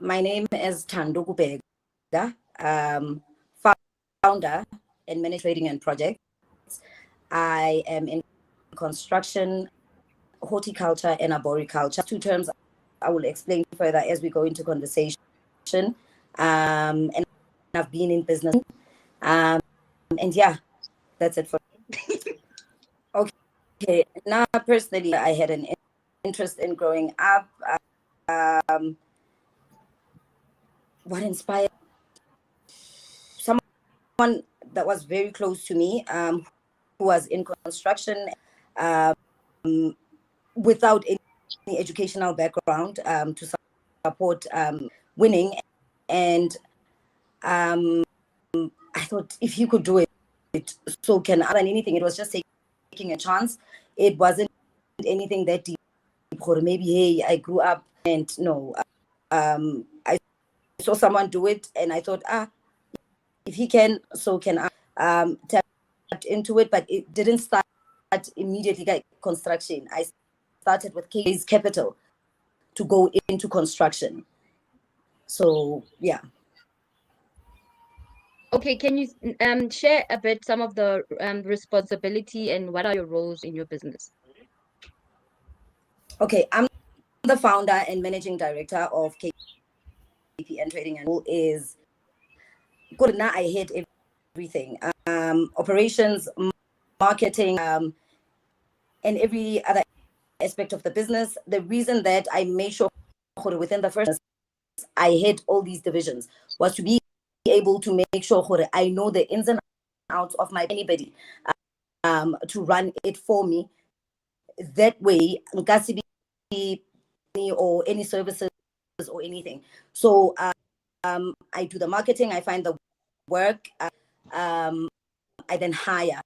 my name is Thando Kubheka, founder in many trading and projects. I am in construction, horticulture, and arboriculture. Two terms I will explain further as we go into conversation. And I've been in business. And yeah, that's it for Okay. Now, personally, I had an interest in growing up. What inspired someone that was very close to me, who was in construction, um, without any educational background, to support winning. And I thought, if he could do it, so can I. And anything. It was just taking a chance. It wasn't anything that deep. Or maybe, hey, I grew up and no. I saw someone do it, and I thought, if he can, so can I. Tapped into it, but it didn't start immediately like construction. I started with K's capital to go into construction. So yeah. Okay, can you share a bit some of the responsibility and what are your roles in your business? Okay, I'm the founder and managing director of KPN Trading, and role is good. Now I hit everything: operations, marketing, and every other aspect of the business. The reason that I made sure within the first I had all these divisions was to be able to make sure I know the ins and outs of my anybody, to run it for me. That way, or any services or anything. So I do the marketing, I find the work, I then hire,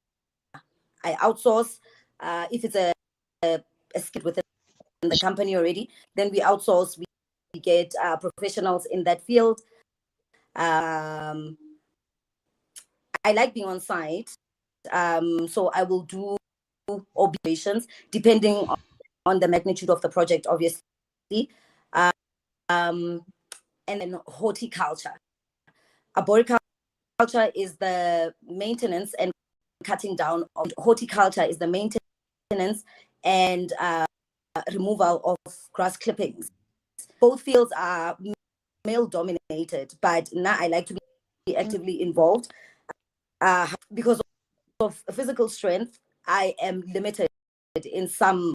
I outsource. If it's a skill within the company already, then we outsource. We get professionals in that field. I like being on site, so I will do operations depending on the magnitude of the project, obviously. And then horticulture. Arboriculture is the maintenance and cutting down of horticulture is the maintenance and removal of grass clippings. Both fields are male dominated, but now I like to be actively involved, because of physical strength. I am limited in some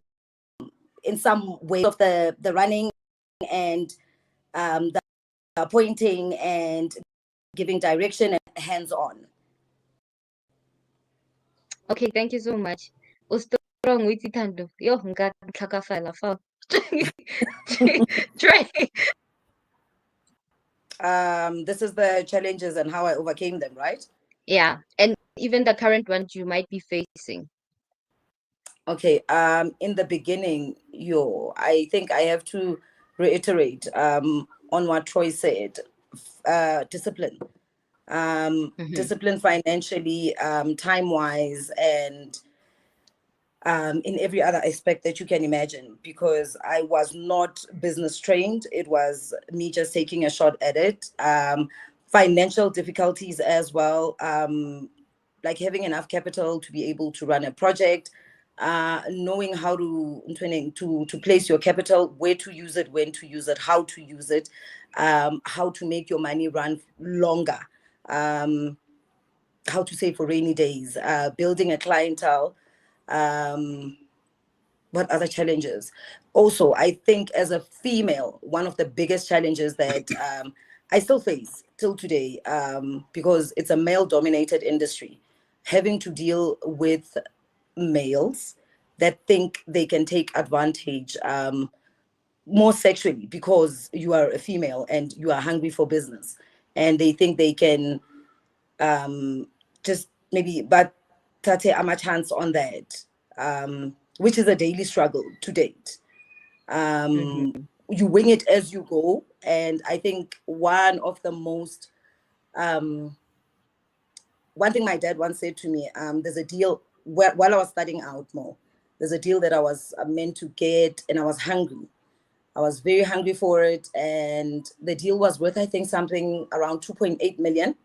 way of the running and the pointing and giving direction and hands-on. Okay, thank you so much. Strong with Thando. Yo, nka tlhakafala fa. This is the challenges and how I overcame them, right? Yeah, and even the current ones you might be facing. Okay. In the beginning, I think I have to reiterate on what Troy said. Discipline. Discipline financially, time-wise, and in every other aspect that you can imagine, because I was not business trained. It was me just taking a shot at it. Financial difficulties as well, like having enough capital to be able to run a project, knowing how to place your capital, where to use it, when to use it, how to use it, how to make your money run longer, how to save for rainy days, building a clientele. What other challenges? Also, I think as a female, one of the biggest challenges that I still face till today, because it's a male-dominated industry, having to deal with males that think they can take advantage, more sexually, because you are a female and you are hungry for business, and they think they can just maybe but tate a chance on that, which is a daily struggle to date. You wing it as you go, and I think one of the most one thing my dad once said to me, there's a deal while I was studying out more, there's a deal that I was meant to get, and I was hungry. I was very hungry for it, and the deal was worth, I think, something around 2.8 million.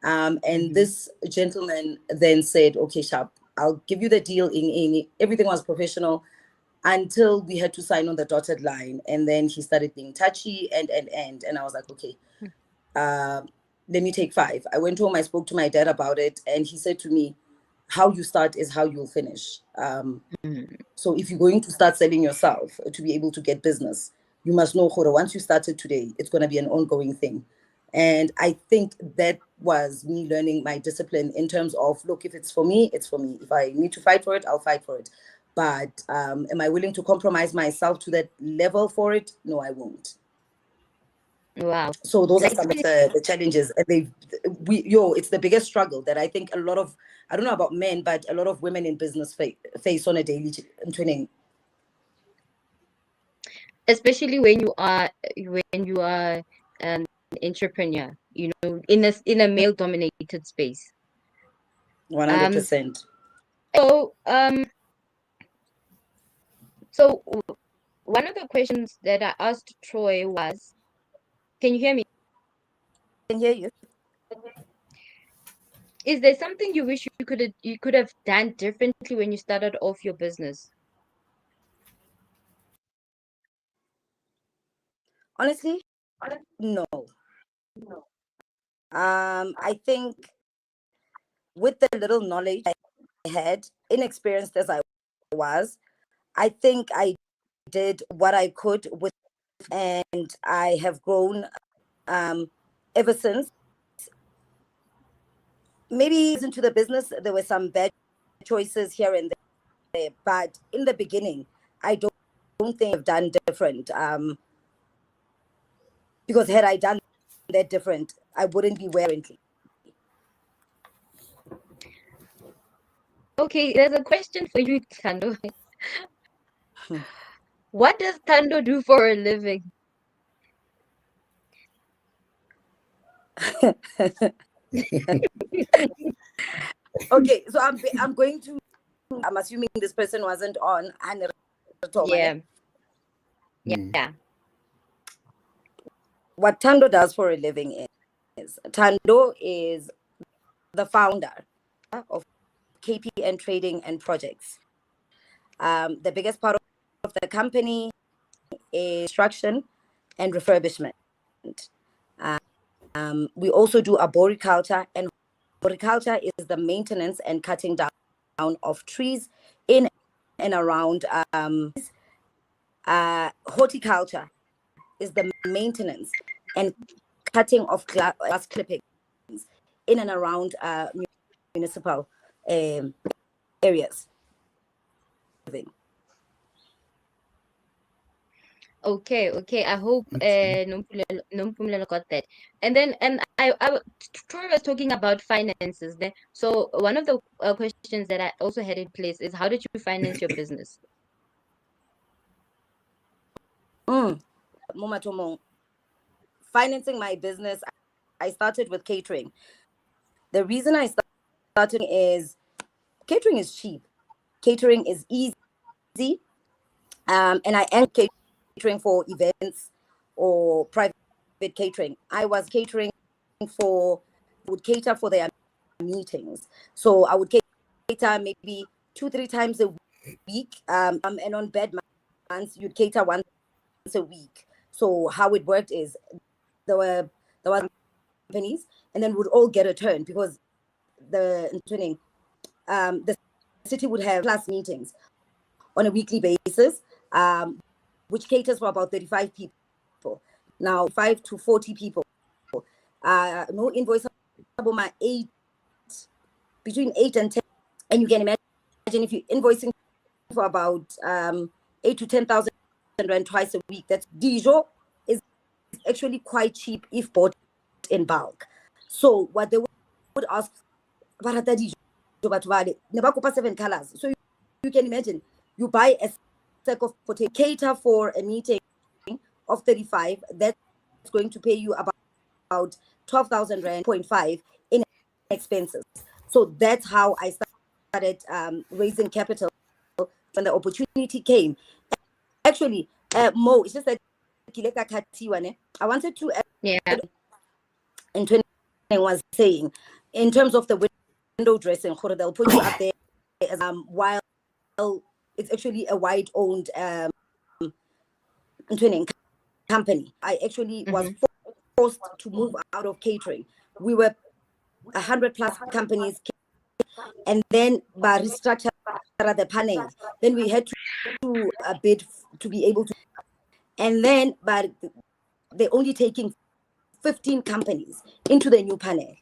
And this gentleman then said, "Okay, Sharp, I'll give you the deal in everything was professional until we had to sign on the dotted line." And then he started being touchy and I was like, "Okay, let me take 5." I went home, I spoke to my dad about it, and he said to me, "How you start is how you'll finish." So if you're going to start selling yourself to be able to get business, you must know, Khora, once you started today, it's going to be an ongoing thing. And I think that was me learning my discipline in terms of, look, if it's for me, it's for me. If I need to fight for it, I'll fight for it. But am I willing to compromise myself to that level for it? No, I won't. Wow. So those are some of the challenges. And it's the biggest struggle that I think a lot of, I don't know about men, but a lot of women in business face on a daily training. Especially when you are an entrepreneur, you know, in a male dominated space. 100%. So so one of the questions that I asked Troy was, can you hear me? I can hear you. Is there something you wish you could have done differently when you started off your business? Honestly, no. I think with the little knowledge I had, inexperienced as I was, I think I did what I could with, and I have grown ever since. Maybe into the business, there were some bad choices here and there, but in the beginning, I don't think I've done different. Because had I done that different, I wouldn't be where currently. Okay, there's a question for you, Thando. What does Thando do for a living? Okay, so I'm going to. I'm assuming this person wasn't on. Yeah, yeah. What Thando does for a living is Thando is the founder of KPN Trading and Projects. The biggest part of the company is construction and refurbishment. We also do arboriculture, and horticulture is the maintenance and cutting down of trees in and around. Horticulture is the maintenance and cutting of glass clippings in and around municipal areas. Okay. I hope Nompumlelo got that. And then Troy was talking about finances there. So one of the questions that I also had in place is, how did you finance your business? Financing my business, I started with catering. The reason I started is catering is cheap, catering is easy, and I am catering for events or private catering. I was catering would cater for their meetings. So I would cater maybe 2-3 times a week, and on bad months you'd cater once a week. So how it worked is there were companies, and then would all get a turn because the city would have class meetings on a weekly basis, which caters for about 35 people. Now, 5 to 40 people. No invoice about between 8 and 10. And you can imagine if you're invoicing for about 8 to 10,000 rand twice a week, that's Dijon is actually quite cheap if bought in bulk. So what they would ask, but 7 colors. So you can imagine, you buy a sack of potato, cater for a meeting of 35, that's going to pay you about 12,000 rand, 0.5 in expenses. So that's how I started raising capital when the opportunity came. Actually, Mo, it's just that I wanted to Yeah. add in 20 was saying in terms of the window dressing, they'll put you up there as while it's actually a white owned company. I actually was forced to move out of catering. We were 100+ companies, and then by restructure the panels, then we had to bid to be able to, and then but they're only taking 15 companies into the new panel.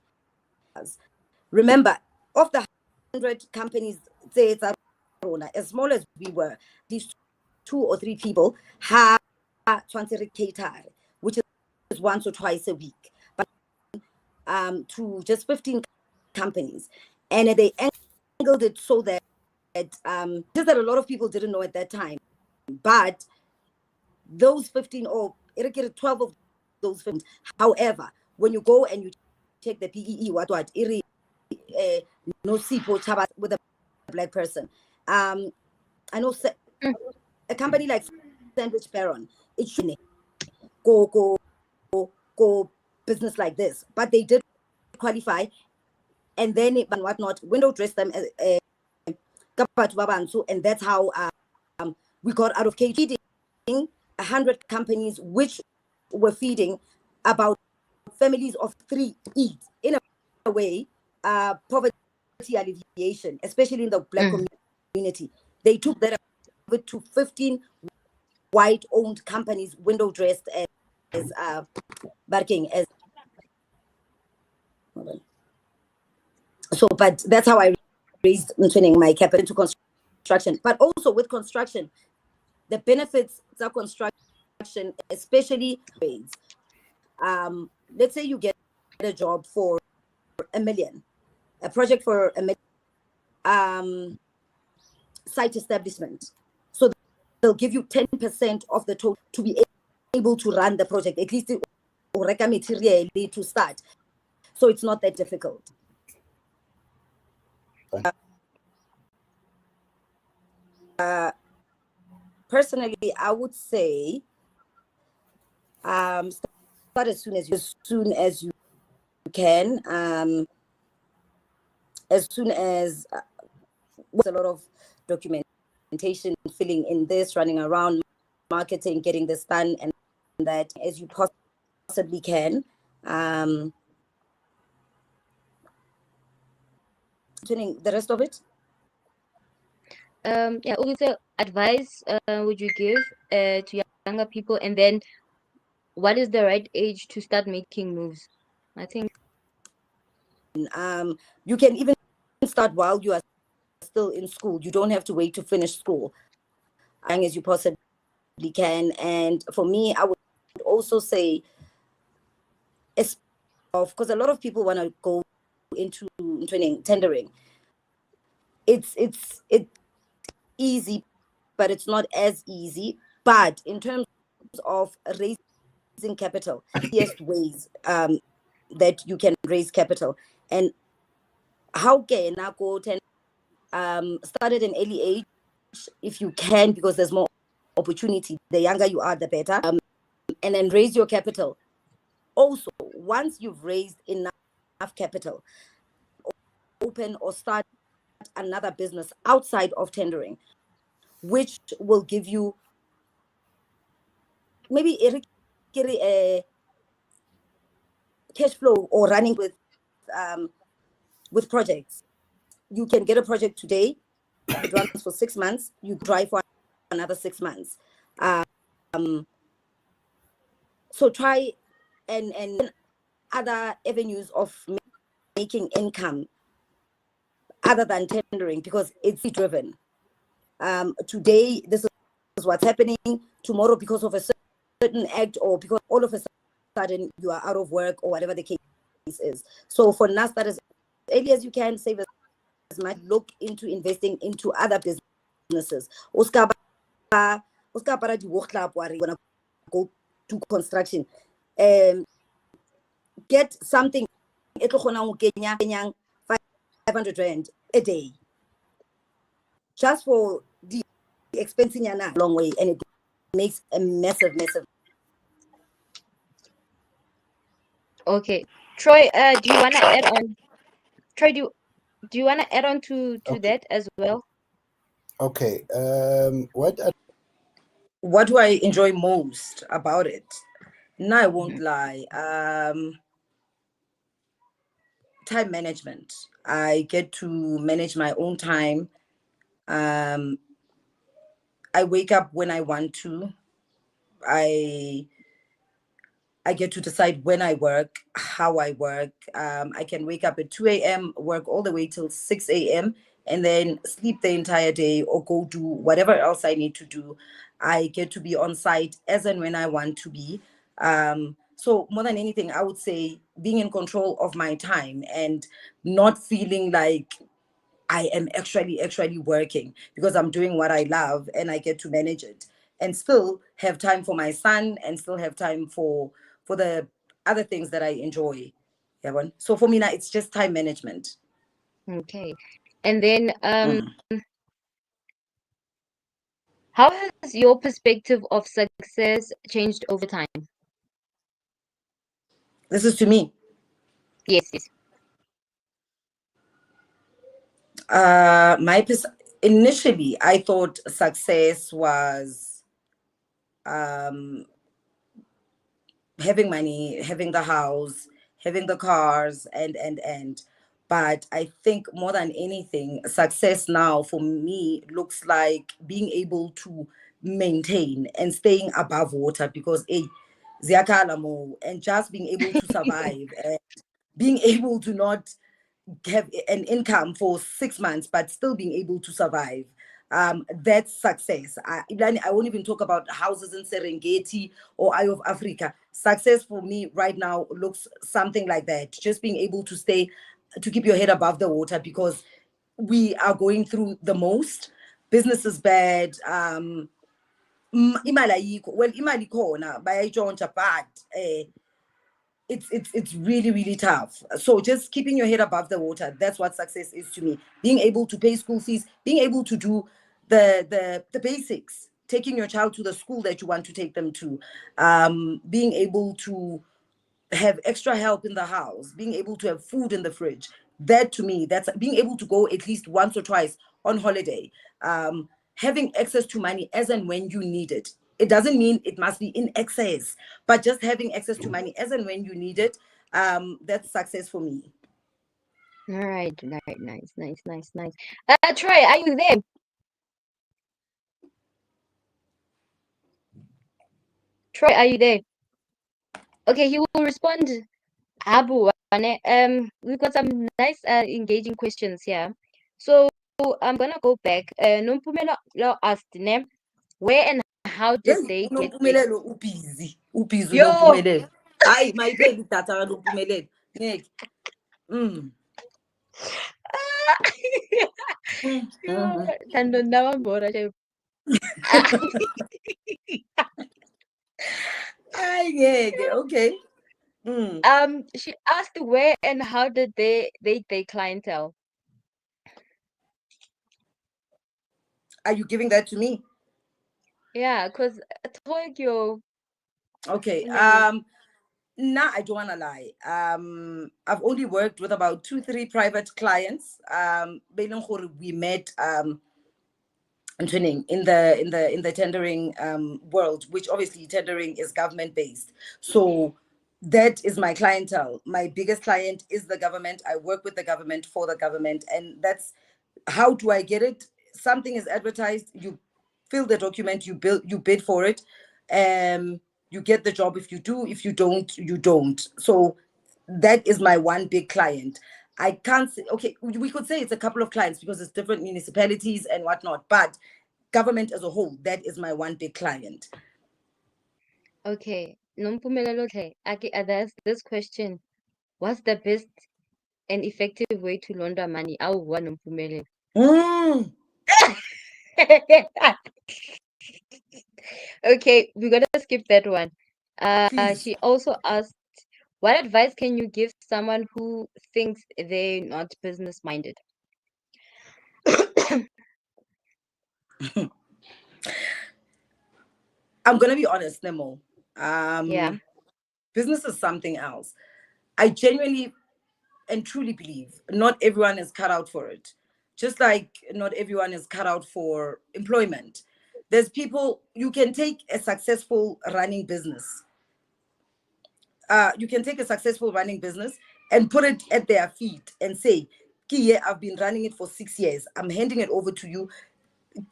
Remember, of the 100 companies, say it's as small as we were, these 2 or 3 people have cater, which is once or twice a week, but to just 15 companies, and they angled it so that just that a lot of people didn't know at that time, but those 15 or 12 of those 15, however, when you go and you check the PEE, what no sipo chaba with a black person, I know a company like Sandwich Baron, it should go business like this, but they did qualify, and then and whatnot, window dress them and that's how we got out of feeding 100 companies, which were feeding about families of 3 each. In a way, poverty alleviation, especially in the black community, they took that to 15 white-owned companies, window dressed as barking as. So, but that's how I raised my capital into construction. But also with construction, the benefits of construction, especially trades. Let's say you get a job for $1 million, a project for $1 million, site establishment. So they'll give you 10% of the total to be able to run the project, at least material to start. So it's not that difficult. Personally, I would say start as soon as you can. As soon as a lot of documentation, filling in this, running around, marketing, getting this done, and that as you possibly can. Doing the rest of it. Yeah, also advice would you give to younger people, and then what is the right age to start making moves? I think you can even start while you are still in school. You don't have to wait to finish school, as young as you possibly can. And for me, I would also say, because a lot of people want to go into tendering. It's easy, but it's not as easy. But in terms of raising capital, easiest ways that you can raise capital, and how can I go start at an early age if you can, because there's more opportunity. The younger you are, the better. And then raise your capital. Also, once you've raised enough capital, open or start another business outside of tendering, which will give you maybe a cash flow or running with projects. You can get a project today, it runs for 6 months, you drive for another 6 months. So try and other avenues of making income other than tendering, because it's driven. Today, this is what's happening. Tomorrow, because of a certain act, or because all of a sudden you are out of work, or whatever the case is. So for now, start as early as you can, save as much, look into investing into other businesses. Go to construction. Get something 500 rand a day, just for the expensing a long way, and it makes a massive Okay. Troy, do you wanna add on? Troy, do you wanna add on to Okay. that as well? Okay. What What do I enjoy most about it? No, I won't Mhm. lie. Time management. I get to manage my own time. Um, I wake up when I want to. I I get to decide when I work, how I work. I can wake up at 2 a.m., work all the way till 6 a.m., and then sleep the entire day or go do whatever else I need to do. I get to be on site as and when I want to be. So, more than anything, I would say being in control of my time and not feeling like I am actually working because I'm doing what I love and I get to manage it and still have time for my son and still have time for the other things that I enjoy. Yeah, one. So for me now it's just time management. Okay. And then Mm. how has your perspective of success changed over time? This is to me. Yes, yes. My initially I thought success was um having money, having the house, having the cars, and. But I think more than anything, success now for me looks like being able to maintain and staying above water because ziyakhala mo, and just being able to survive and being able to not have an income for 6 months but still being able to survive. That's success. I won't even talk about houses in Serengeti or Eye of Africa. Success for me right now looks something like that. Just being able to stay, to keep your head above the water because we are going through the most. Business is bad. Imali ayikho. Well, imali khona bayayitshontsha, but it's really tough. So just keeping your head above the water, that's what success is to me. Being able to pay school fees, being able to do the basics, taking your child to the school that you want to take them to, being able to have extra help in the house, being able to have food in the fridge. That to me, that's being able to go at least once or twice on holiday. Having access to money as and when you need it. It doesn't mean it must be in excess, but just having access to money as and when you need it. That's success for me. All right, right, nice, nice, nice, nice. Troy, are you there? Troy, are you there? Okay, he will respond. Abu, we've got some nice, engaging questions here. So I'm gonna go back. Nompumelo asked, ne, where and how did Hey, they get their... unompumelelo ubhizi Yo, unompumelelo. Hayi, mayipheli idatha kanompumelelo. Ngeke. Mm. Mm. yo, Mhm. Thando, now I'm bored. Ah, Hayi ngeke. Okay. Mm. she asked where and how did they their clientele? Are you giving that to me? Yeah, because Tokyo, Okay. Pumelo. Nah, I don't wanna lie. I've only worked with about 2, 3 private clients. Be leng gore we met training in the tendering world, which obviously tendering is government based. So that is my clientele. My biggest client is the government. I work with the government for the government, and that's how do I get it? Something is advertised, you fill the document, you bid for it, you get the job. If you do, if you don't, you don't. So that is my one big client. I can't say, okay, we could say it's a couple of clients because it's different municipalities and whatnot, but government as a whole, that is my one big client. Okay, Nompumelelo hle, there's this question. What's the best and effective way to launder money? Awuwa Nompumelelo. Mm, Okay, we're gonna skip that one. please. She also asked, what advice can you give someone who thinks they're not business minded? I'm gonna be honest, Nemo. Yeah. Business is something else. I genuinely and truly believe not everyone is cut out for it. Just like not everyone is cut out for employment. There's people, you can take a successful running business. You can take a successful running business and put it at their feet and say, Kiye, I've been running it for 6 years. I'm handing it over to you.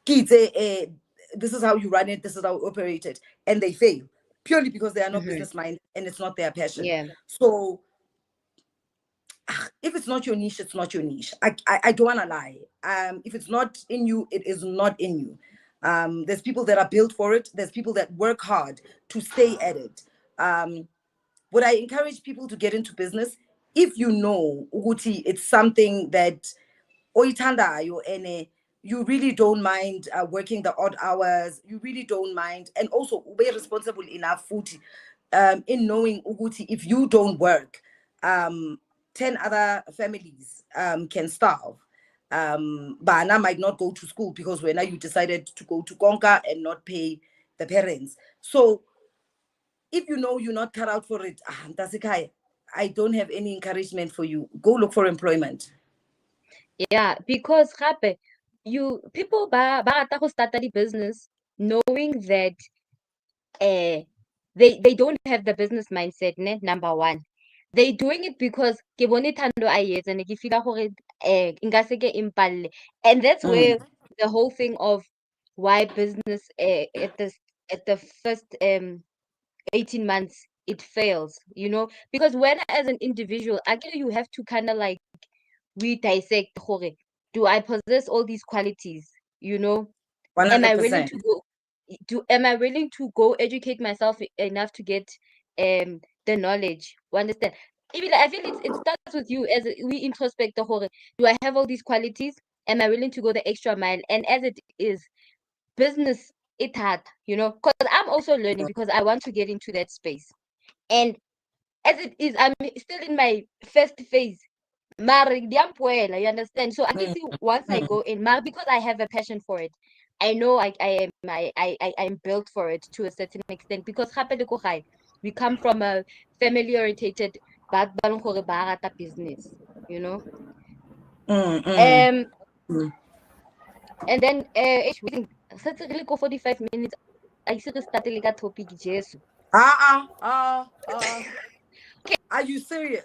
Kiye, this is how you run it. This is how you operate it. And they fail purely because they are not business minded and it's not their passion. Yeah. So if it's not your niche, it's not your niche. I don't want to lie. If it's not in you, it is not in you. There's people that are built for it. There's people that work hard to stay at it. Would I encourage people to get into business if you know ukuthi it's something that oyithandayo and you really don't mind working the odd hours, you really don't mind, and also be responsible enough futhi, in knowing ukuthi if you don't work, 10 other families can starve. Bana might not go to school because when you decided to go to Konka and not pay the parents. So if you know you're not cut out for it, I don't have any encouragement for you. Go look for employment. Yeah, because people ba rata go start the business knowing that they don't have the business mindset, ne, number one. They doing it because ke bone Thando a etsa ne ke feel gore nka se ke impalle. And that's where the whole thing of why business at the first 18 months it fails, because when as an individual actually you have to kind of like we dissect gore, do I possess all these qualities, am I willing 100%. to go educate myself enough to get the knowledge, understand? Even I feel it starts with you as we introspect the whole, do I have all these qualities, am I willing to go the extra mile? And as it is business, it hard, because I'm also learning because I want to get into that space. And as it is, I'm still in my first phase. Mara, you understand? So I can see once I go in, Mara, because I have a passion for it, I know I'm built for it to a certain extent. Because we come from a family orientated business, you know. Um, and then waiting, such really go 45 minutes. I see the starting like a topic, Jesus. Are you serious?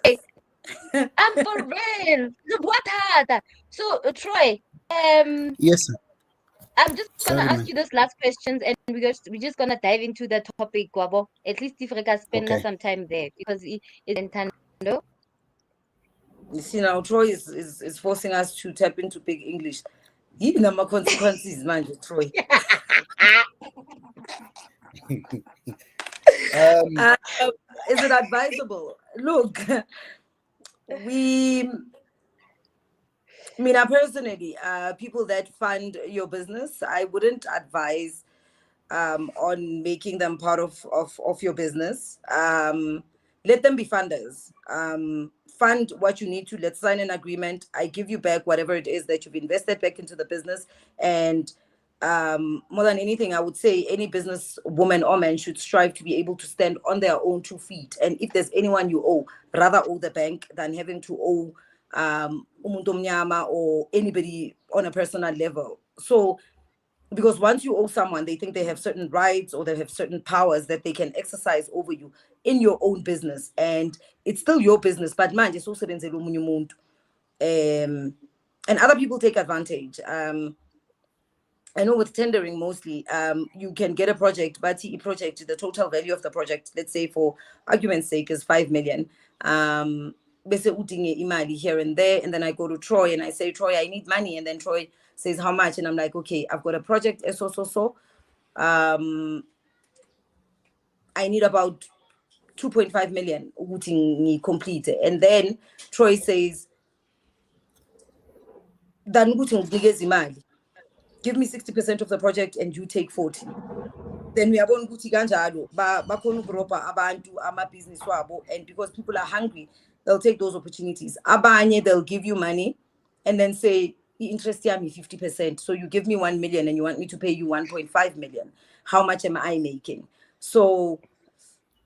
I'm for real. What hard? So Troy, Yes, sir. I'm just gonna Sorry, ask man. you those last questions, and we're just gonna dive into the topic, Guabo. At least if we can spend Okay. some time there because it's in Thando. You see now, Troy is forcing us to tap into big English. Even the consequences, man, Troy. Is it advisable? Look, personally, people that fund your business, I wouldn't advise on making them part of your business. Let them be funders. Fund what you need to. Let's sign an agreement. I give you back whatever it is that you've invested back into the business. And more than anything, I would say any business woman or man should strive to be able to stand on their own 2 feet. And if there's anyone you owe, rather owe the bank than having to owe umuntu omnyama or anybody on a personal level. So because once you owe someone, they think they have certain rights or they have certain powers that they can exercise over you in your own business, and it's still your business, but manje sewusebenzela omunye umuntu. And other people take advantage. I know with tendering mostly, you can get a project, but the project, the total value of the project, let's say for argument's sake, is 5 million. Bese udinge imali here and there, and then I go to Troy and I say, Troy, I need money, and then Troy says how much, and I'm like, okay, I've got a project, so. I need about 2.5 million ukuthi complete, and then Troy says, then ukuthi ngikunikeza imali. Give me 60% of the project and you take 40. Then we are going to kanjalo bakhona ukurobha abantu amabhizinisi wabo, and because people are hungry, they'll take those opportunities. Abanye, they'll give you money and then say interest yami 50%. So you give me 1 million and you want me to pay you 1.5 million. How much am I making? So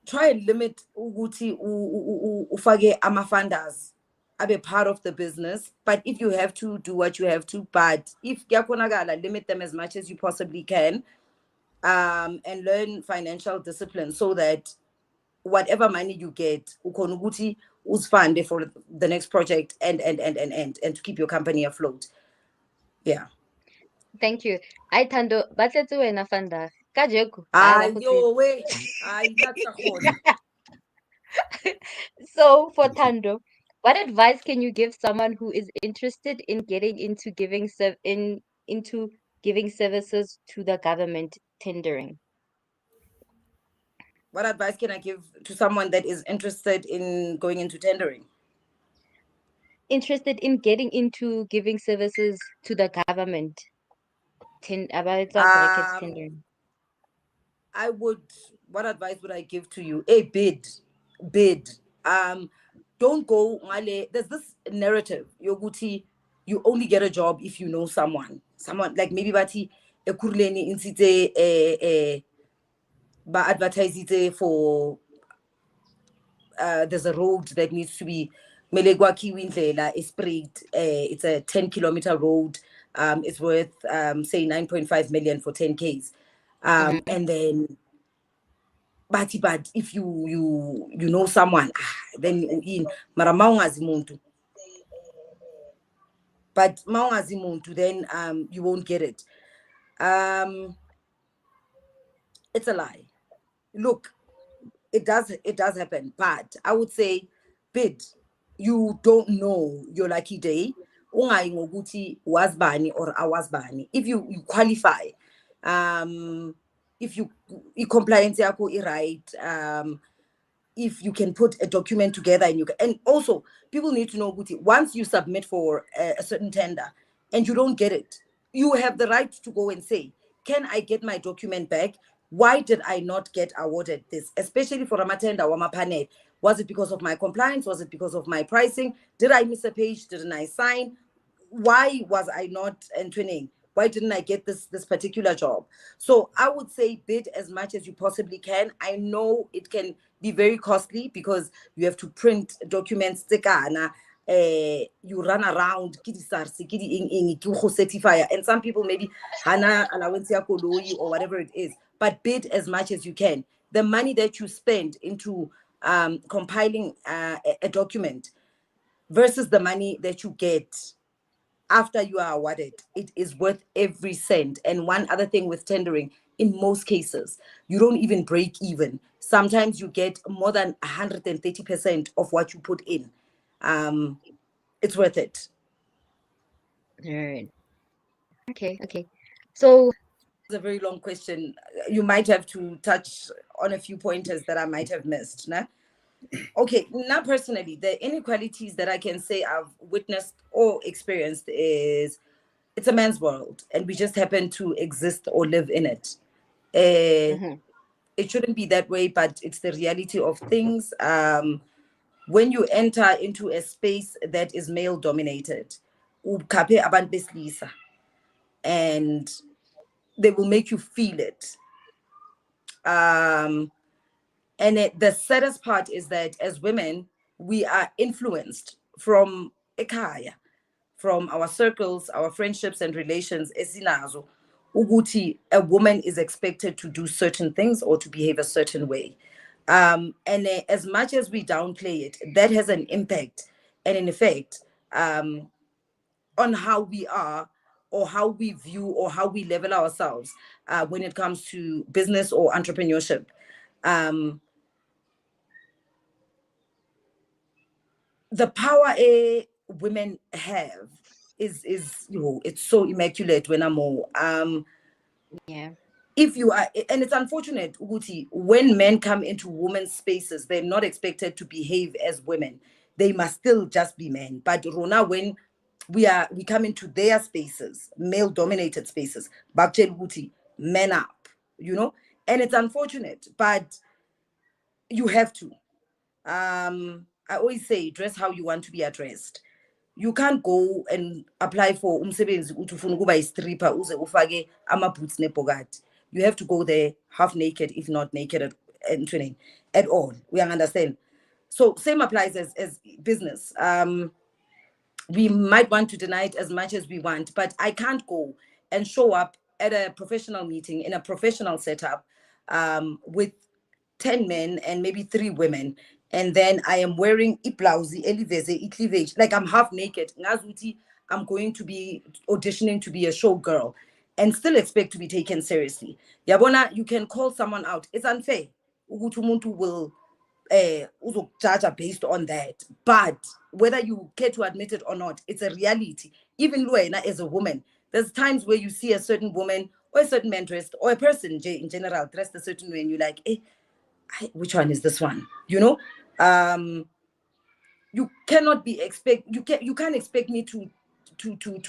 try and limit ukuthi ufake ama-funders abe part of the business. But if you have to, do what you have to. But if kuyakhonakala, limit them as much as you possibly can, and learn financial discipline so that whatever money you get, ukhona ukuthi uzifande for the next project and to keep your company afloat. Yeah. Thank you. I Thando, batletse wena Fanda. Kajeko. Yo, wait. Not So for Thando, what advice can you give someone who is interested in getting into into giving services to the government tendering? What advice can I give to someone that is interested in going into tendering? Interested in getting into giving services to the government. About brackets tendering. What advice would I give to you? A bid. Don't go ngale. There's this narrative, yoguti, you only get a job if you know someone. Someone like maybe bati ekurleni insite ba advertise it for there's a road that needs to be Melegwa Kiwindlela is sprayed. It's a 10-kilometer road. It's worth say 9.5 million for 10 Ks. And then but if you know someone, then in mara maungazi muntu. But maungazi muntu, then you won't get it. It's a lie. Look, it does happen, but I would say bid. You don't know your lucky day. Ungayi ngokuthi wasbani or awasbani. If you qualify, if you compliance yako right, if you can put a document together and also people need to know Guti, once you submit for a certain tender and you don't get it, you have the right to go and say, can I get my document back? Why did I not get awarded this? Especially for a tender or panel. Was it because of my compliance? Was it because of my pricing? Did I miss a page? Didn't I sign? Why was I not entering? Why didn't I get this particular job? So I would say bid as much as you possibly can. I know it can be very costly because you have to print documents. You run around, certifier, and some people maybe hana allowance or whatever it is. But bid as much as you can. The money that you spend into compiling a document versus the money that you get after you are awarded, it is worth every cent. And one other thing with tendering, in most cases, you don't even break even. Sometimes you get more than 130% of what you put in. It's worth it. All right. Okay. So it's a very long question. You might have to touch on a few pointers that I might have missed. Nah? Okay, now personally, the inequalities that I can say I've witnessed or experienced is it's a man's world and we just happen to exist or live in it. It shouldn't be that way, but it's the reality of things. When you enter into a space that is male dominated, and they will make you feel it. And the saddest part is that as women, we are influenced from ekaya, from our circles, our friendships and relations. Esinazo, uguti, a woman is expected to do certain things or to behave a certain way. And as much as we downplay it, that has an impact and an effect on how we are or how we view or how we level ourselves when it comes to business or entrepreneurship. The power women have is it's so immaculate when I'm all yeah. If you are, and it's unfortunate, Uguti, when men come into women's spaces, they're not expected to behave as women. They must still just be men. But Rona, when we come into their spaces, male dominated spaces, Bakche Uguti, men up, and it's unfortunate, but you have to. I always say, dress how you want to be addressed. You can't go and apply for umsebenzi uthi ufuna ukuba stripper uze ufake ama boots nebhokadi. You have to go there half naked, if not naked at all. We understand. So same applies as business. We might want to deny it as much as we want, but I can't go and show up at a professional meeting in a professional setup with 10 men and maybe 3 women, and then I am wearing blousey, cleavage, like I'm half naked. Ngazuti, I'm going to be auditioning to be a showgirl and still expect to be taken seriously. Yabona, you can call someone out. It's unfair. Ukuthi umuntu will judge based on that. But whether you care to admit it or not, it's a reality. Even Luena as a woman, there's times where you see a certain woman or a certain man dressed, or a person in general dressed a certain way, and you're like, which one is this one? You know, you cannot be you can't expect me to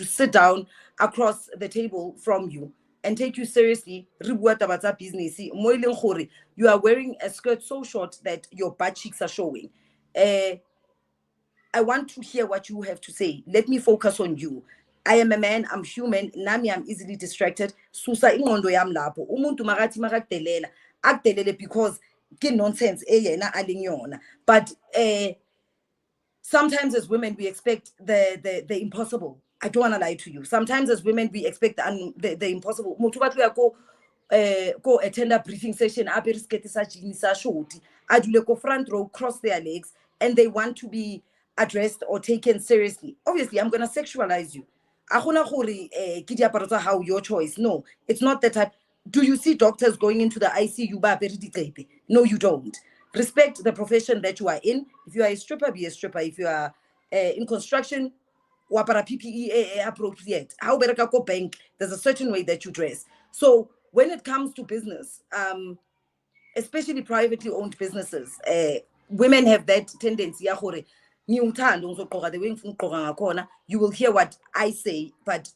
sit down across the table from you and take you seriously. Business. You are wearing a skirt so short that your butt cheeks are showing. I want to hear what you have to say. Let me focus on you. I am a man, I'm human, nami I'm easily distracted. Susa ingondo yam lapho. Umuntu makati makakudelela, akudelele because ke nonsense yena alinyona. But sometimes as women we expect the impossible. I don't want to lie to you. Sometimes as women we expect the impossible. Motho ba tloya go attend a briefing session, a apere skete sa jeans sa shorty, a dule ko front row, cross their legs, and they want to be addressed or taken seriously. Obviously, I'm gonna sexualize you. How your choice. No, it's not that type. Do you see doctors going into the ICU? No, you don't. Respect the profession that you are in. If you are a stripper, be a stripper. If you are in construction, wapara PPE appropriate. How better go bank? There's a certain way that you dress. So when it comes to business, especially privately owned businesses, women have that tendency. You will hear what I say, but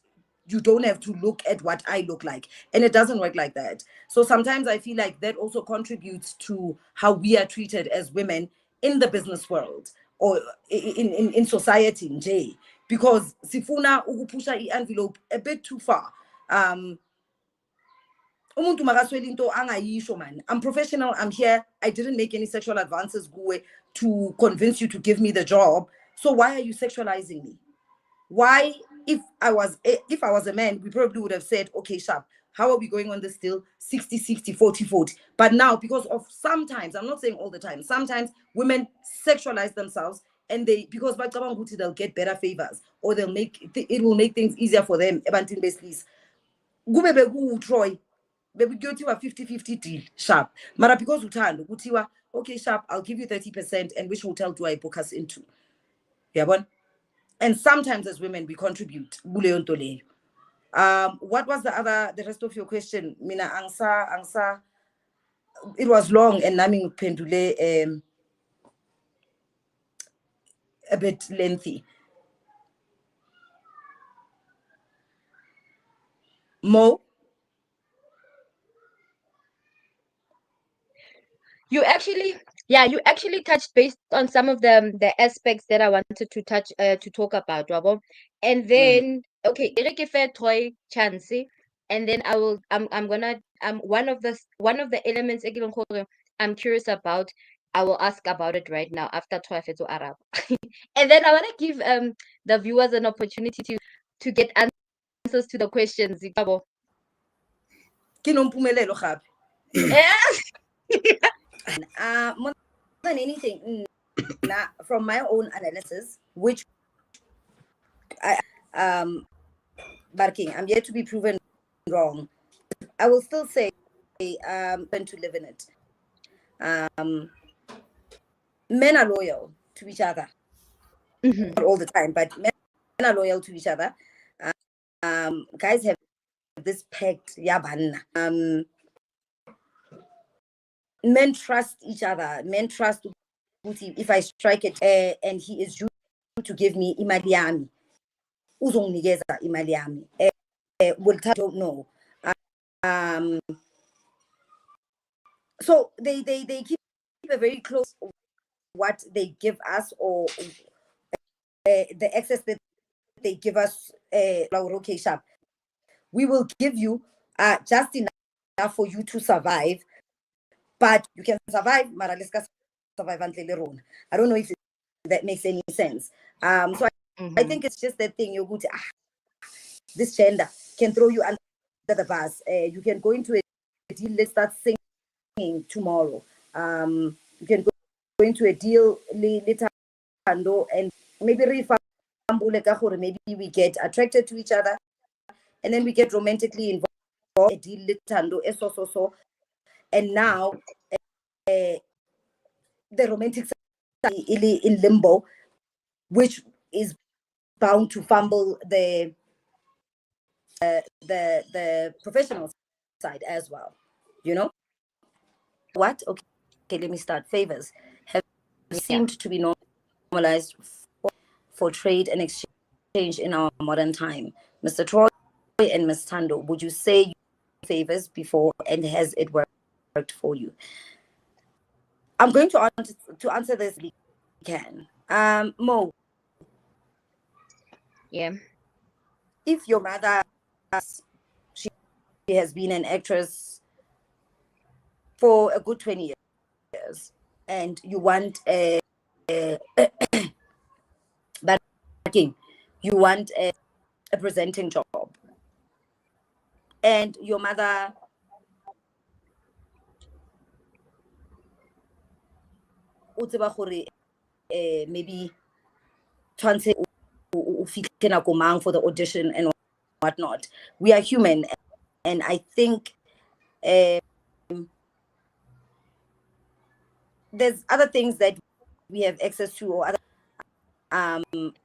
you don't have to look at what I look like. And it doesn't work like that. So sometimes I feel like that also contributes to how we are treated as women in the business world or in society in J. Because sifuna ukupusha envelope a bit too far. Umuntu makasweli into angayisho man. I'm professional, I'm here. I didn't make any sexual advances to convince you to give me the job. So why are you sexualizing me? Why, if I was a man, we probably would have said, okay, sharp, how are we going on this deal? 60-60, 40-40. But now, because of sometimes, I'm not saying all the time, sometimes women sexualize themselves, and because they'll get better favors, or it will make things easier for them. Troy, baby, go to a 50-50 deal, sharp. Mara because Thando, Gutiwa, okay, sharp, I'll give you 30%, and which hotel do I book us into? Yeah, one. And sometimes as women, we contribute. What was the rest of your question? Mina answer. It was long and nami pendule a bit lengthy. Mo? You actually touched based on some of the aspects that I wanted to touch to talk about, Wabo. And then okay, Eric fair toy chance, and then I'm gonna one of the elements I'm curious about. I will ask about it right now after toy to Arab. And then I wanna give the viewers an opportunity to get answers to the questions, Wabo. Kinompumelelo gape. More than anything, from my own analysis, which barking, I'm yet to be proven wrong. I will still say, to live in it. Men are loyal to each other, not all the time, but men are loyal to each other. Guys have this pact, men trust each other. Men trust if I strike it and he is due to give me imali yami, uzongnikeza imali yami. Don't know. So they keep a very close what they give us, or the excess that they give us. We will give you just enough for you to survive, but you can survive, mara leska survive until later on. I don't know if that makes any sense. So I think it's just that thing, you're good. This gender can throw you under the bus. You can go into a deal, let's start singing tomorrow. You can go into a deal later and maybe maybe we get attracted to each other and then we get romantically involved, a deal so. And now the romantic side in limbo, which is bound to fumble the professional side as well, you know. What? Okay, let me start. Favors have seemed to be normalized for trade and exchange in our modern time. Mr. Troy and Ms. Thando, would you say favors before, and has it worked for you? I'm going to answer this if we can. Mo. Yeah. If your mother, she has been an actress for a good 20 years, and you want but again, you want a presenting job, and your mother maybe for the audition and whatnot. We are human, and I think there's other things that we have access to, or other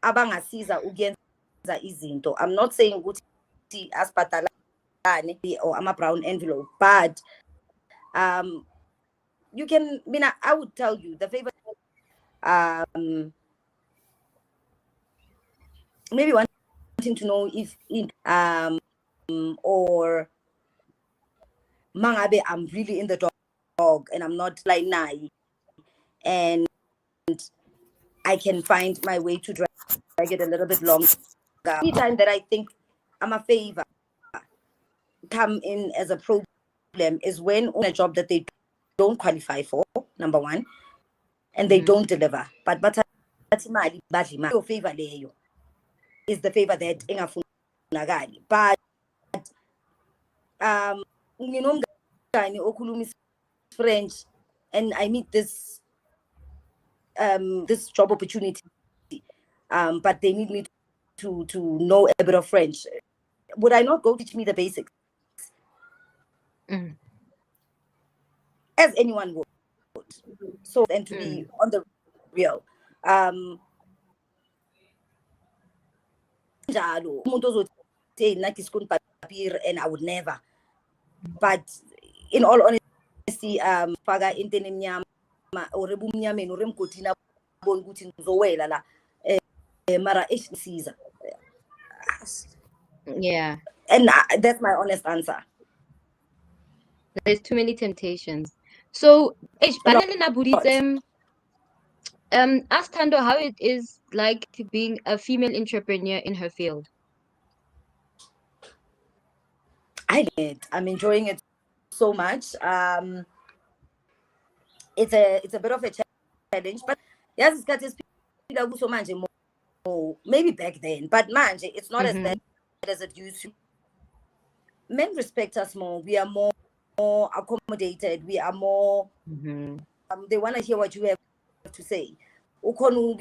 abangasiza ukuyenza izinto. I'm not saying ukuthi asibhadalane or a brown envelope, but you can, I would tell you the favor, maybe wanting to know if or mangabe I'm really in the dog and I'm not like nai, and I can find my way to drag it a little bit longer. Anytime that I think I'm a favor come in as a problem is when on a job that they don't qualify for, number one, and they don't deliver. But your favor is the favor that ingafunakali. But you know, okhuluma French, and I meet this this job opportunity, but they need me to know a bit of French. Would I not go teach me the basics? As anyone would. So, and to be on the real. And I would never. But in all honesty, faga intene mnyama or mnyameni or mkotina bon gutin zowela la mara Caesar. Yeah. And that's my honest answer. There's too many temptations. So, ask Thando how it is like to being a female entrepreneur in her field. I'm enjoying it so much. It's a bit of a challenge, but yes, it's so much more. Maybe back then, but manje, it's not as bad as it used to. Men respect us more. We are more accommodated. We are more. They want to hear what you have to say. 20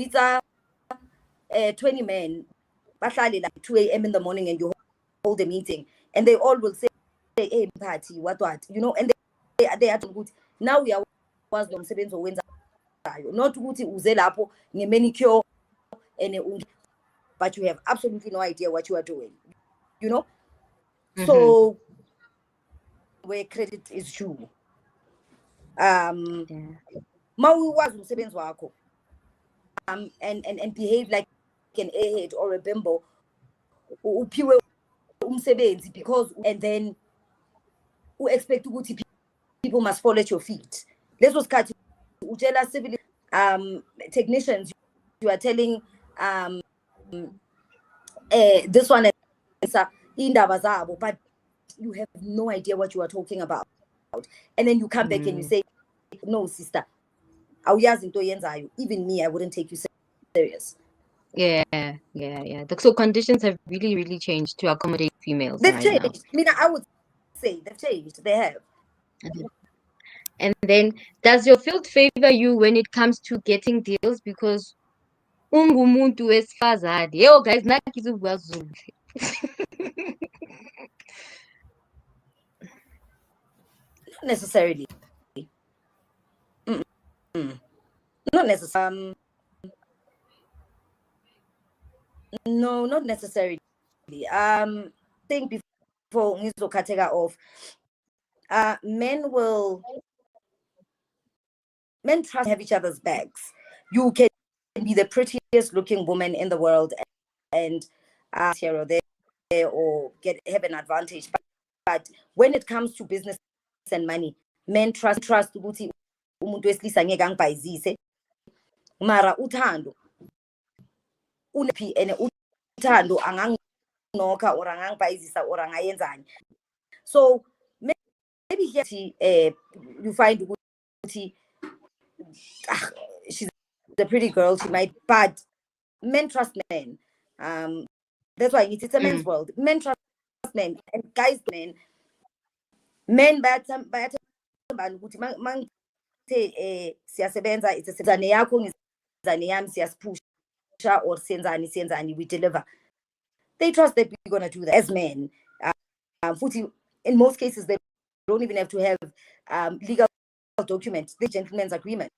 men, like 2 a.m. in the morning, and you hold a meeting, and they all will say, "Hey, party, what, you know," and they are good. Now we are was the seven or wins. Not good uzelapo manicure and but you have absolutely no idea what you are doing, you know. So where credit is due. Mawu was umsebenzi wakho. And behave like an ahead or a bimbo. Uphiwe umsebenzi because, and then we expect ukuthi people must fall at your feet. Let's was cut utshela civil technicians, you are telling this one indaba zabo, but you have no idea what you are talking about. And then you come back and you say no sister, awuyazi into yenzayo, even me, I wouldn't take you serious. Yeah. So conditions have really changed to accommodate females They've right now. changed. I mean, I would say they've changed. They have. And then, does your field favor you when it comes to getting deals? Because ungumuntu wesifazane. Yo guys, nakizubuya Zulu. Not necessarily. Mm-mm. Not necessarily. No, not necessarily. Think before ngizokhatheka off. Men trust have each other's backs. You can be the prettiest looking woman in the world and here or there or have an advantage. But when it comes to business and money, men trust ukuthi umuntu wesilisa ngeke angibhayizise. Mara uthando unephi and uthando anganginokha or angangibhayizisa or angayenzani. So maybe here you find ukuthi she's a pretty girl, she might, but men trust men. That's why it's a men's world. Men trust men and guys men bayathembana ukuthi mangithe siyasebenza it's isizane yakho ngizane yami siyasiphusha or siyenzani we deliver. They trust that we're going to do that as men. In most cases they don't even have to have legal documents, the gentleman's agreement,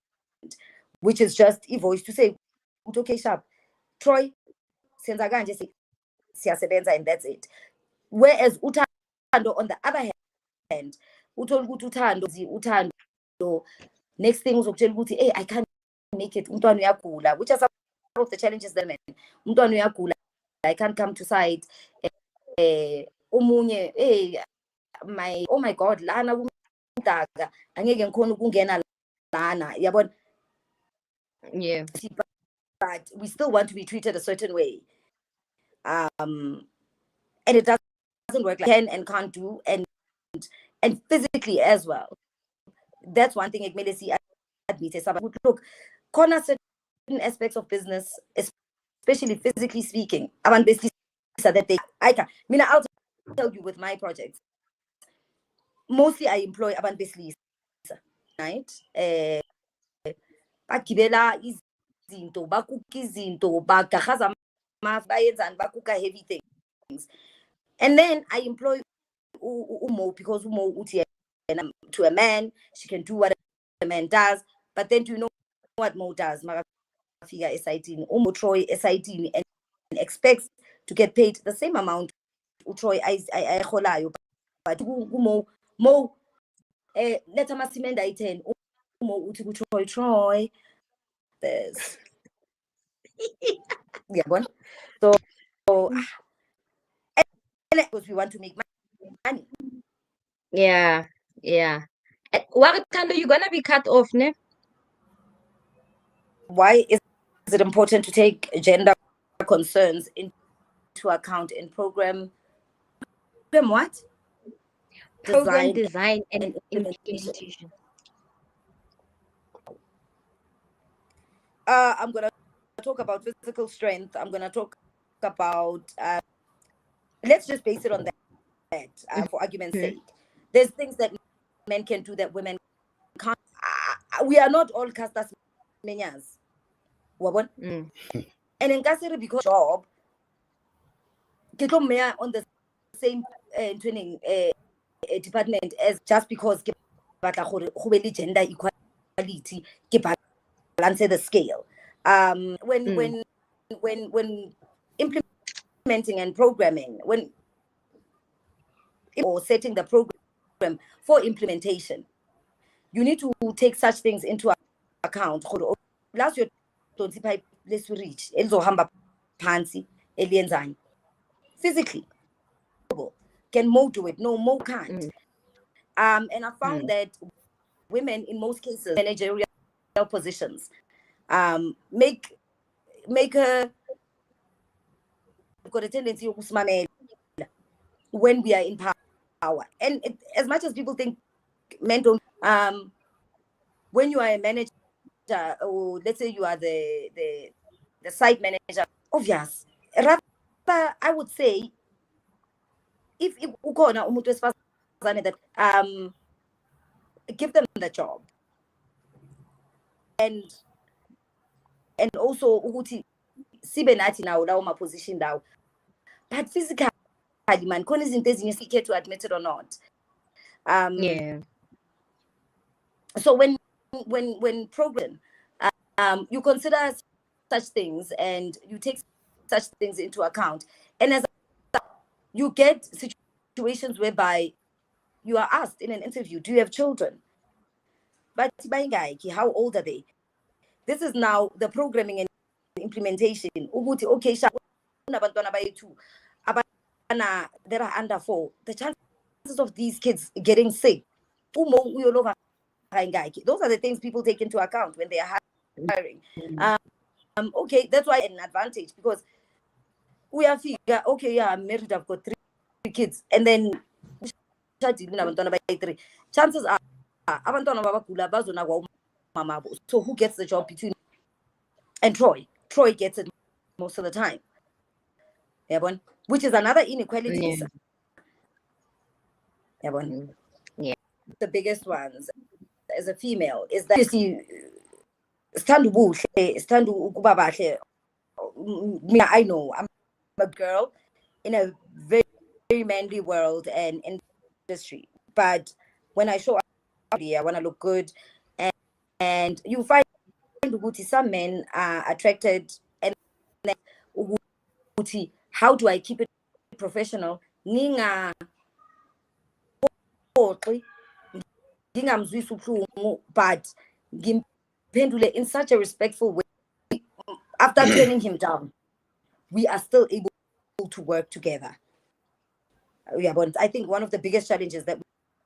which is just a voice to say okay sharp Troy senza kanje siyasebenza and that's it. Whereas uthando on the other hand uthola ukuthi uthando next thing uzokutshela ukuthi hey I can't make it, umntwana uyagula, which are some of the challenges that men, umntwana uyagula, I can't come to site. Omunye hey oh my god lana kumdaka angeke ngikhona ukungena lana yabona. Yeah, but we still want to be treated a certain way, and it doesn't work like can and can't do, and physically as well. That's one thing ekumele si-admit. Look, corner certain aspects of business, especially physically speaking, abantu besilisa that I can. I'll tell you with my projects, mostly I employ abantu besilisa, right? Bagibela izinto, bakuka izinto, bagahaza bayenzani, bakuka heavy things, and then I employ umo because umo uthi to a man she can do what a man does, but then do you know what Mo does? Makafika esayitini, umo Troy esayitini and expects to get paid the same amount uTroy ayiholayo, but umo letha masimenda ayi-10 umo uthi Troy this yabona. So because we want to make money. yeah. Thando, you're gonna be cut off, ne? Why is it important to take gender concerns into account in program what? Program design and implementation. I'm gonna talk about physical strength. I'm gonna talk about let's just base it on that for argument's sake. There's things that men can do that women can't. We are not all castas menyas. And in Kasiri, because job get on the same training department as just because gender equality balance the scale. When implementing and programming, or setting the program for implementation, you need to take such things into account. Last year, let's reach physically can Mo do it? No, Mo can't. And I found that women in most cases managerial positions make her got a tendency when we are in power. And as much as people think men don't when you are a manager, or let's say you are the site manager, obvious. Rather, I would say, if ukhona umuntu wesifazane that give them the job, and also ukuthi sibe nathi nawo lawo ma position lawo, but physically man khona izinto ezinye sikhe to admit it or not. Yeah. So when program, you consider such things and you take such things into account, and as you get situations whereby you are asked in an interview, do you have children? But how old are they? This is now the programming and implementation. Okay, that are under 4. The chances of these kids getting sick, those are the things people take into account when they are hiring. Okay, that's why an advantage, because we are okay, yeah, I'm married, I've got 3 kids, and then chances are so who gets the job between, and Troy gets it most of the time, which is another inequality. Yeah. The biggest ones as a female is that you see I know I'm a girl in a very, very manly world and industry, but when I show up, I want to look good, and you find some men are attracted, and how do I keep it professional? Ninga but in such a respectful way. After turning him down, we are still able to work together. But I think one of the biggest challenges that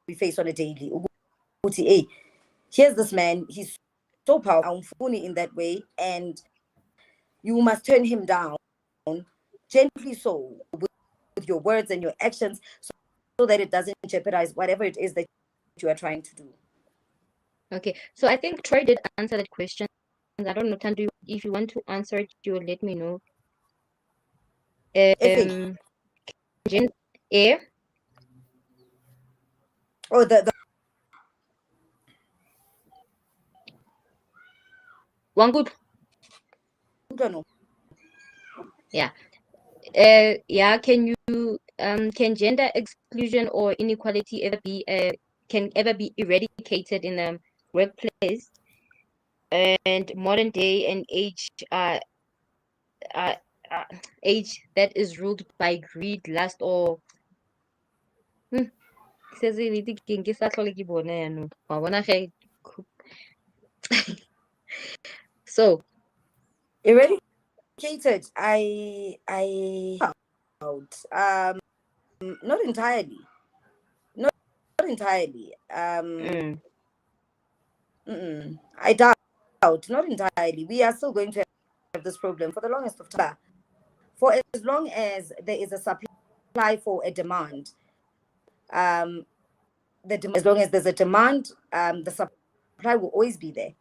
we face on a daily, here's this man, he's so powerful in that way, and you must turn him down gently, so with your words and your actions, so that it doesn't jeopardize whatever it is that you are trying to do. Okay, so I think Troy did answer that question. I don't know, Thando, if you want to answer it, you will let me know. Air. Oh, the one good. Yeah. Yeah. Can you can gender exclusion or inequality ever be eradicated in the workplace? And modern day and age age that is ruled by greed, lust, or so eradicated, not entirely. Not entirely. I doubt, not entirely. We are still going to have this problem for the longest of time. For as long as there is a supply for a demand, as long as there's a demand, the supply will always be there.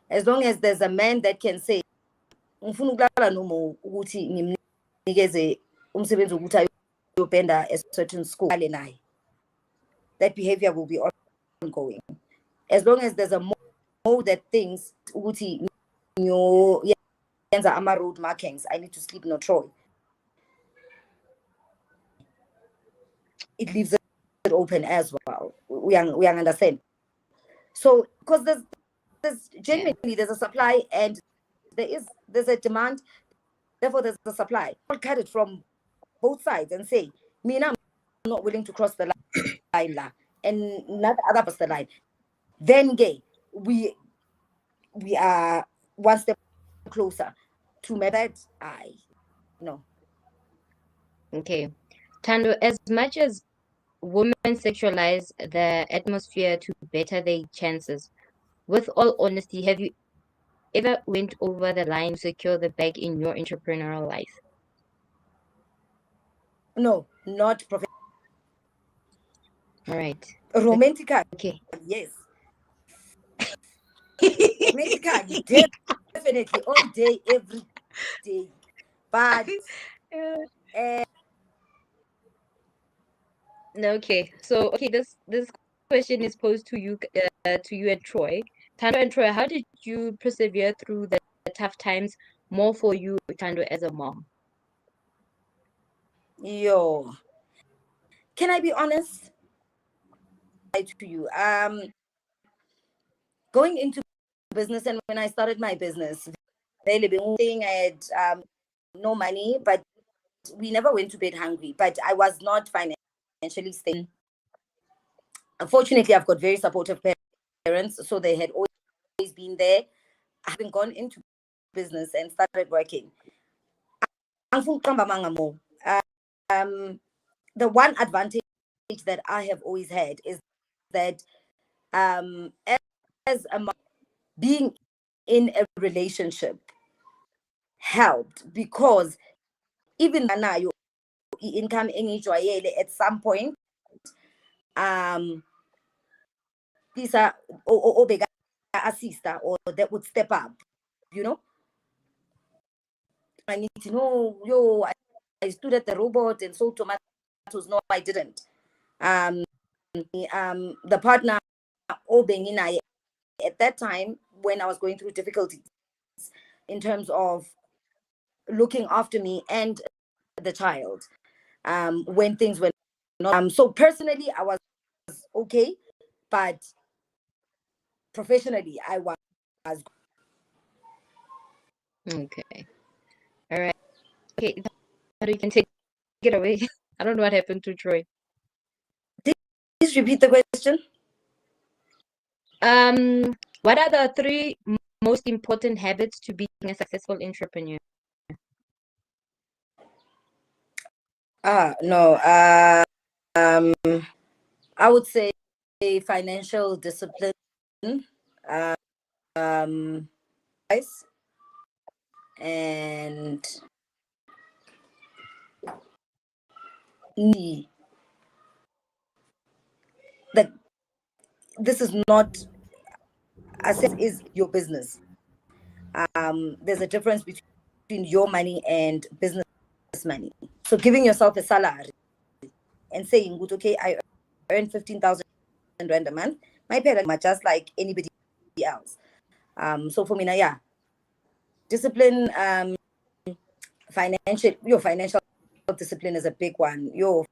As long as there's a man that can say, a certain school, that behavior will be ongoing. As long as there's a more that thinks road markings, I need to sleep in a Troy, it leaves it open as well. We understand. So because there's genuinely there's a supply and there's a demand, therefore there's a supply. I'll cut it from both sides and say, me now, I'm not willing to cross the line and not other person the line. Then gay, we are one step closer to that. No. Okay. Thando, as much as women sexualize the atmosphere to better their chances, with all honesty, have you ever went over the line to secure the bag in your entrepreneurial life? No, not professional. All right. Romantic. Okay. Yes. medically, definitely all day, every day. But okay, so this question is posed to you and Troy. Thando and Troy, how did you persevere through the tough times? More for you, Thando, as a mom. yo, can I be honest to you? Going into business, and when I started my business, thing I had no money, but we never went to bed hungry. But I was not financially stable. Unfortunately, I've got very supportive parents, so they had always been there. Having gone into business and started working, the one advantage that I have always had is that as a mom, being in a relationship helped, because even now your income at some point these are bigger sister or that would step up, you know. I need to know, I stood at the robot and sold tomatoes. No, I didn't. The partner at that time when I was going through difficulties in terms of looking after me and the child, when things were not so personally I was okay, but professionally I was. Okay. All right. Okay, you can take it away. I don't know what happened to Troy. Please repeat the question. What are the three most important habits to being a successful entrepreneur? No. I would say financial discipline, and that this is not assess is your business. There's a difference between your money and business money. So giving yourself a salary and saying, "Good, okay, I earn 15,000 rand a month. My parents are just like anybody else." So for me now, yeah, discipline, your financial discipline is a big one. Your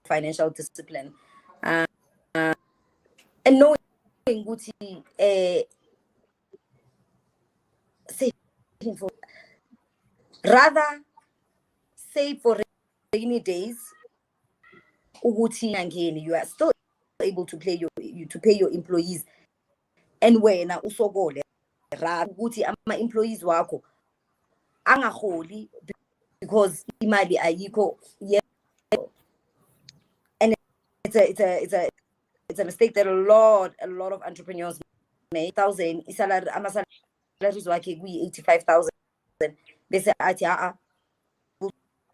financial discipline, and knowing Guti, saving for rather save for rainy days. You are still able to pay your employees, and wena usokole ukuthi ama employees wakho angaholi because imali ayikho. And it's a mistake that a lot of entrepreneurs make. Salaries wakhe kuyi 85,000 bese athi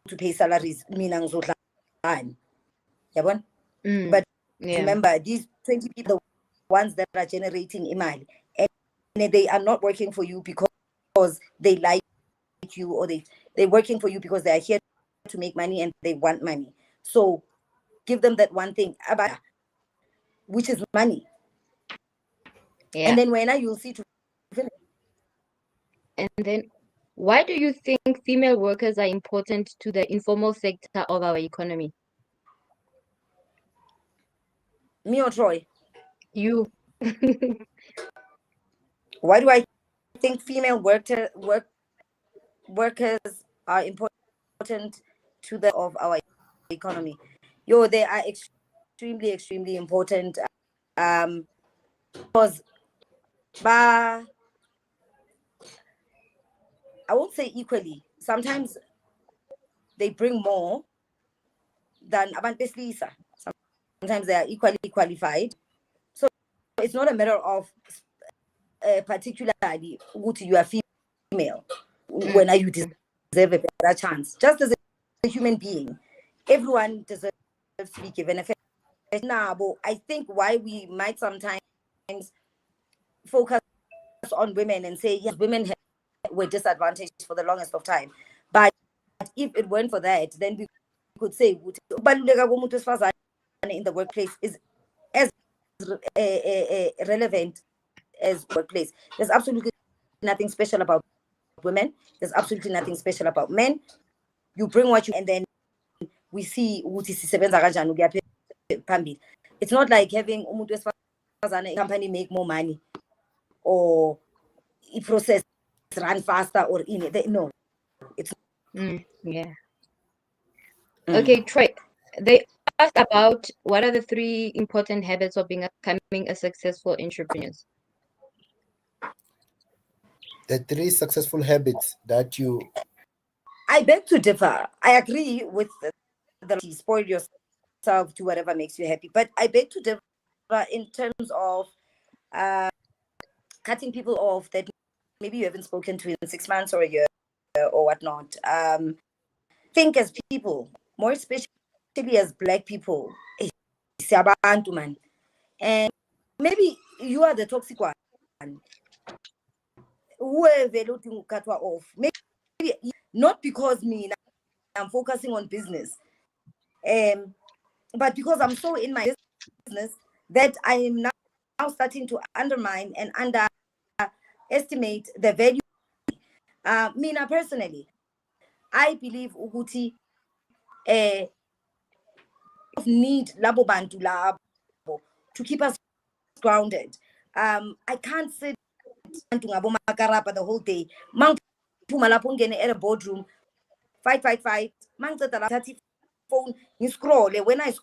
to pay salaries mina ngizodlani, yabona. But remember, these 20 people, the ones that are generating imali, and they are not working for you because they like you, or they're working for you because they are here to make money and they want money. So give them that one thing about, which is money. Yeah. And then when you'll see to. And then, why do you think female workers are important to the informal sector of our economy? Me or Troy? You. Why do I think female workers are important to the of our economy? They are extremely important. Because I won't say equally. Sometimes they bring more than abantu besilisa. Sometimes they are equally qualified. So it's not a matter of particularly what you are female when you deserve a better chance. Just as a human being, everyone deserves to be given a fair. Now, I think why we might sometimes focus on women and say, yes, women were disadvantaged for the longest of time. But if it weren't for that, then we could say, in the workplace is as relevant as workplace. There's absolutely nothing special about women. There's absolutely nothing special about men. You bring what you, and then we see it's not like having a company make more money or a process run faster or in it. No, it's yeah. Okay, Troy. They asked about what are the 3 important habits of becoming a successful entrepreneur. The 3 successful habits that you. I beg to differ. I agree with the spoil yourself, do whatever makes you happy. But I beg to differ in terms of cutting people off that maybe you haven't spoken to in 6 months or a year or whatnot. Think as people, more especially as Black people, man. And maybe you are the toxic one. Whoever looking cut off, maybe not because I'm focusing on business, but because I'm so in my business that I am now starting to undermine and underestimate the value. Mina personally, I believe ukuthi need labo bantu labo to keep us grounded. I can't sit ngabo makarapa the whole day. Mangiphuma lapho ngene at a boardroom, fight. Mangiceda la thathi phone, scroll. When I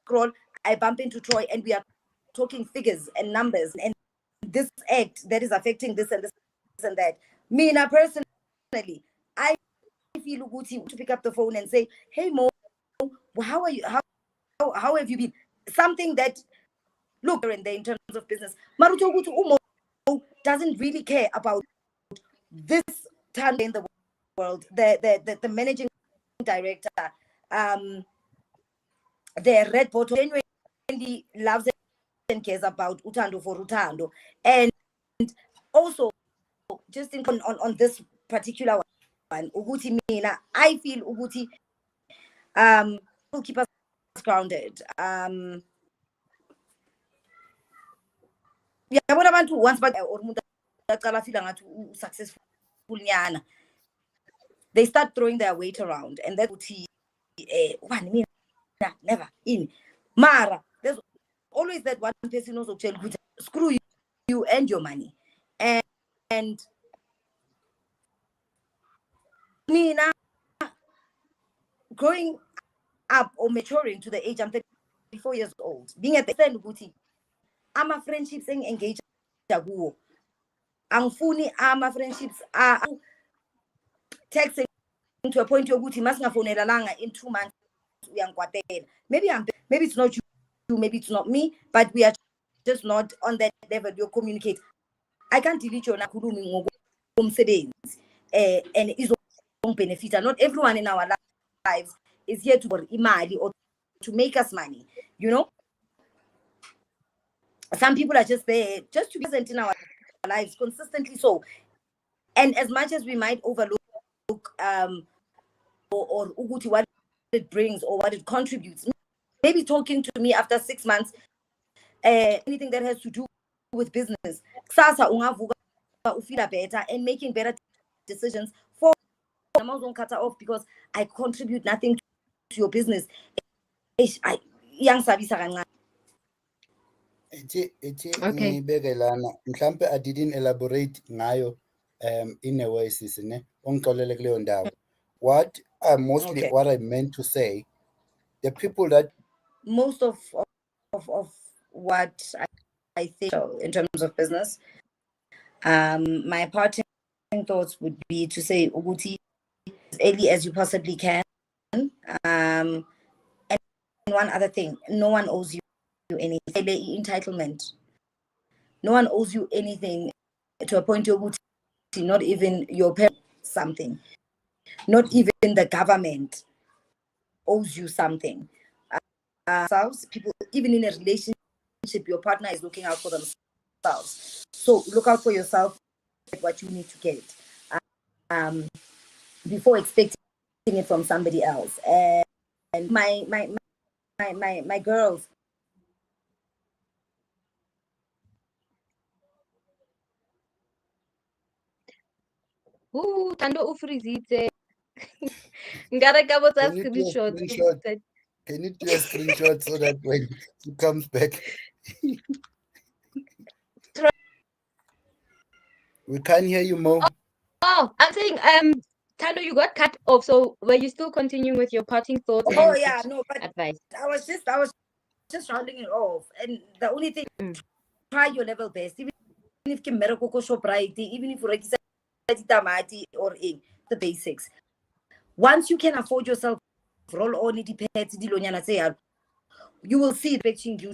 scroll, I bump into Troy and we are talking figures and numbers and this act that is affecting this and this and that. Mina personally, I feel ukuthi to pick up the phone and say, hey Mo, how are you? How have you been? Something that look in terms of business. Maruto ukuthi Umo doesn't really care about this Thando in the world. The managing director, the red bottle genuinely loves and cares about Thando for Thando. And also just think on this particular one, Uguti Mina, I feel Uguti will keep us grounded. Yeah, what about once but or successful nyana, they start throwing their weight around and that one never in Mara. There's always that one person also tell you screw you and your money. And me now growing up or maturing to the age I'm 34 years old, being at the end I'm a friendships engaged kuwo. Angifuni ama friendships are texting to a point yokuthi masingafonela langa in 2 months uyangikwatela. Maybe it's not you, maybe it's not me, but we are just not on that level. You communicate. I can't delete your nakhulumi ngomsebenzi and is benefit. Not everyone in our lives is here to imali or to make us money, you know. Some people are just there just to be present in our lives consistently. So, and as much as we might overlook or uguti what it brings or what it contributes, maybe talking to me after 6 months, anything that has to do with business, kusasa ungavuka ufila better and making better decisions for don't cut off because I contribute nothing to your business. Okay. Mhlambe I didn't elaborate ngayo in a way sisine ongixolele kuleyo ndawo. What mostly what I meant to say, the people that most of what I think in terms of business, my parting thoughts would be to say uguti as early as you possibly can. And one other thing, no one owes you anything. Entitlement. No one owes you anything to a point you're not even your parents something. Not even the government owes you something. People, even in a relationship, your partner is looking out for themselves. So look out for yourself, what you need to get before expecting it from somebody else. And my girls. Ooh, Thando ufrizitse. Ngareka botsa Can you do a screenshot. screenshot? Can you do a screenshot so that when she comes back, we can't hear you, Mo. Oh, I'm saying, Thando, you got cut off. So were you still continuing with your parting thoughts? Oh and yeah, no, but advice? I was just rounding it off, and the only thing, try your level best, even if you miracle shop right, even if you tamati or in the basics. Once you can afford yourself, roll on it, you will see expecting you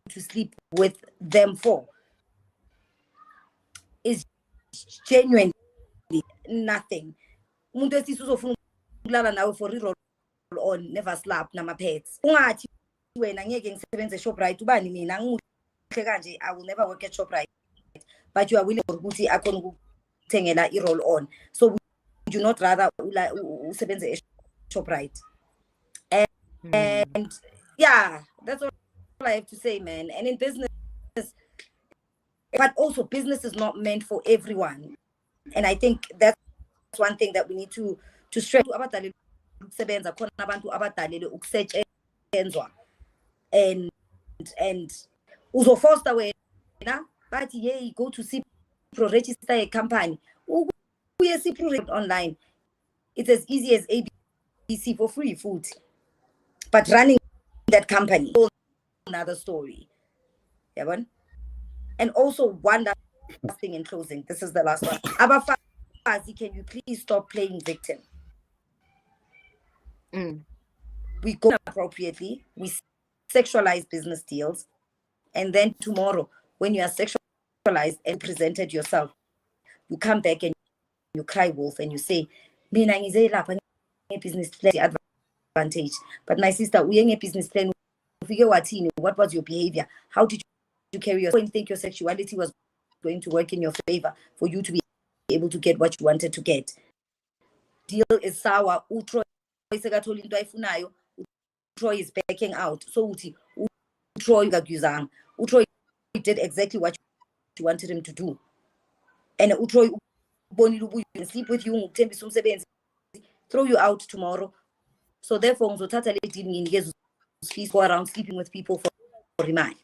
to sleep with them for is genuinely nothing. Umuntu esisi uzofuna ukulala nawe for roll on, never slap nama pets. Ungathi wena ngeke ngisebenze Shoprite ubani mina ngimuhle kanje, I will never work at Shoprite. But you are willing ukuthi akhona ukuthengela i-roll on. So would you not rather usebenze Shoprite? And yeah, that's all I have to say, man. And in business, but also business is not meant for everyone. And I think that's one thing that we need to stress. Abadalelwe ukusebenza khona abantu abadalelwe ukusetshenzwa, and uzofoster wena but yeah, go to pro register a company uye pro online. It's as easy as ABC for free food, but running that company, another story. Yeah, and also one last thing in closing, this is the last one. Abafazi, can you please stop playing victim? We go appropriately, we sexualize business deals, and then tomorrow, when you are sexualized and presented yourself, you come back and you cry wolf and you say, mina ngize lapha business plan advantage. But my sister, we business plan, what was your behavior? How did you carry yourself? You think your sexuality was going to work in your favor for you to be able to get what you wanted to get? Deal is sour. Troy is backing out. So Troy did exactly what you wanted him to do. And Troy sleep with you, throw you out tomorrow. So therefore, go around sleeping with people for remind.